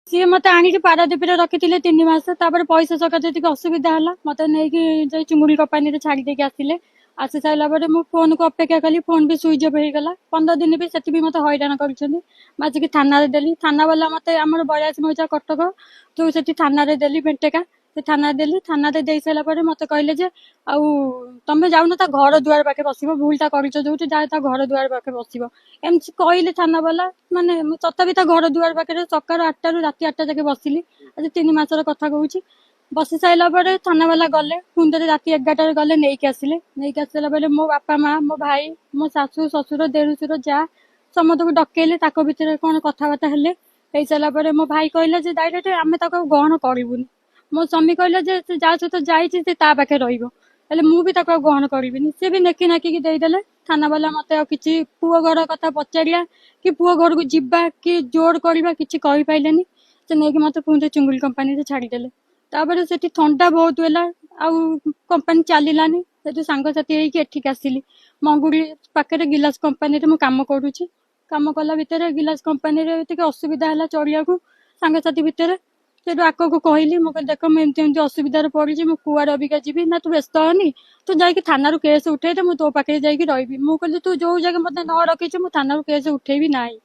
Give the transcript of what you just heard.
ସିଏ ମତେ ଆଣିକି ପାରାଦୀପରେ ରଖିଥିଲେ 3 ମାସ। ତାପରେ ପଇସା ସକାଶେ ଟିକେ ଅସୁବିଧା ହେଲା, ମତେ ନେଇକି ଯାଇ ଚୁଙ୍ଗୁଡି କମ୍ପାନୀରେ ଛାଡି ଦେଇକି ଆସିଲେ। ଆସି ସାରିଲା ପରେ ମୁଁ ଫୋନକୁ ଅପେକ୍ଷା କଲି, ଫୋନ ବି ସୁଇଚ୍ ଅଫ୍ ହେଇଗଲା। 15 ଦିନ ବି ସେଠି ବି ମତେ ହଇରାଣ କରିଛନ୍ତି। ମୁଁ ଆସିକି ଥାନାରେ ଦେଲି, ଥାନା ବାଲା ମତେ ଆମର 82 ମୌଜା କଟକ, ଯୋଉ ସେଠି ଥାନାରେ ଦେଲି ଭେଣ୍ଟେକା, ସେ ଥାନାରେ ଦେଲି। ଥାନାରେ ଦେଇ ସାରିଲା ପରେ ମତେ କହିଲେ ଯେ ଆଉ ତମେ ଯାଉନ ତା ଘର ଦୁଆର ପାଖେ ବସିବ, ଭୁଲଟା କରିଛ ଯୋଉଠି ଯା ତା ଘର ଦୁଆର ପାଖେ ବସିବ, ଏମିତି କହିଲେ ଥାନା ବାଲା। ମାନେ ମୁଁ ତଥାପି ତା ଘର ଦୁଆର ପାଖରେ ସକାଳ 8ଟାରୁ ରାତି 8ଟା ଯାକେ ବସିଲି। ଆଜି 3 ମାସର କଥା କହୁଛି। ବସି ସାରିଲା ପରେ ଥାନା ବାଲା ଗଲେ, ପୁଣି ଥରେ ରାତି 11ଟାରେ ଗଲେ, ନେଇକି ଆସିଲେ। ନେଇକି ଆସିଲା ପରେ ମୋ ବାପା ମା, ମୋ ଭାଇ, ମୋ ଶାଶୁ ଶ୍ୱଶୁର, ଦେଢଶୁର, ଯା ସମସ୍ତଙ୍କୁ ଡକେଇଲେ। ତାଙ୍କ ଭିତରେ କଣ କଥାବାର୍ତ୍ତା ହେଲେ। ହେଇସାରିଲା ପରେ ମୋ ଭାଇ କହିଲା ଯେ ଡାଇରେକ୍ଟ ଆମେ ତାକୁ ଆଉ ଗ୍ରହଣ କରିବୁନି। ମୋ ସ୍ୱାମୀ କହିଲା ଯେ ସେ ଯାହା ସହିତ ଯାଇଛି ସେ ତା ପାଖେ ରହିବ, ହେଲେ ମୁଁ ବି ତାକୁ ଆଉ ଗ୍ରହଣ କରିବିନି। ସେ ବି ନେକି ନାକିକି ଦେଇଦେଲେ। ଥାନା ବାଲା ମତେ ଆଉ କିଛି ପୁଅ ଘର କଥା ପଚାରିଲା କି ପୁଅ ଘରକୁ ଯିବା କି ଜୋର କରିବା କିଛି କହିପାଇଲେନି। ସେ ନେଇକି ମତେ ପୁଣି ଚୁଙ୍ଗୁଡି କମ୍ପାନୀରେ ଛାଡିଦେଲେ। ତାପରେ ସେଠି ଥଣ୍ଡା ବହୁତ ହେଲା, ଆଉ କମ୍ପାନୀ ଚାଲିଲାନି। ସେଠି ସାଙ୍ଗସାଥି ହେଇକି ଏଠିକି ଆସିଲି। ମଙ୍ଗୁଳି ପାଖରେ ଗିଲାସ କମ୍ପାନୀରେ ମୁଁ କାମ କରୁଛି। କାମ କଲା ଭିତରେ ଗିଲାସ କମ୍ପାନୀରେ ଟିକେ ଅସୁବିଧା ହେଲା ଚଳିବାକୁ ସାଙ୍ଗସାଥି ଭିତରେ। ସେଠୁ ଆଗକୁ କହିଲି, ମୁଁ କହିଲି ଦେଖ ମୁଁ ଏମିତି ଏମିତି ଅସୁବିଧାରେ ପଡିଛି, ମୁଁ କୁଆଡେ ଅବିକା ଯିବି। ନା ତୁ ବ୍ୟସ୍ତ ହନି, ତୁ ଯାଇକି ଥାନାରୁ କେସ୍ ଉଠେଇ ଦେ, ମୁଁ ତୋ ପାଖରେ ଯାଇକି ରହିବି। ମୁଁ କହିଲି ତୁ ଯୋଉ ଜାଗା ମତେ ନ ରଖିଛୁ ମୁଁ ଥାନାରୁ କେସ୍ ଉଠେଇବି ନାହିଁ।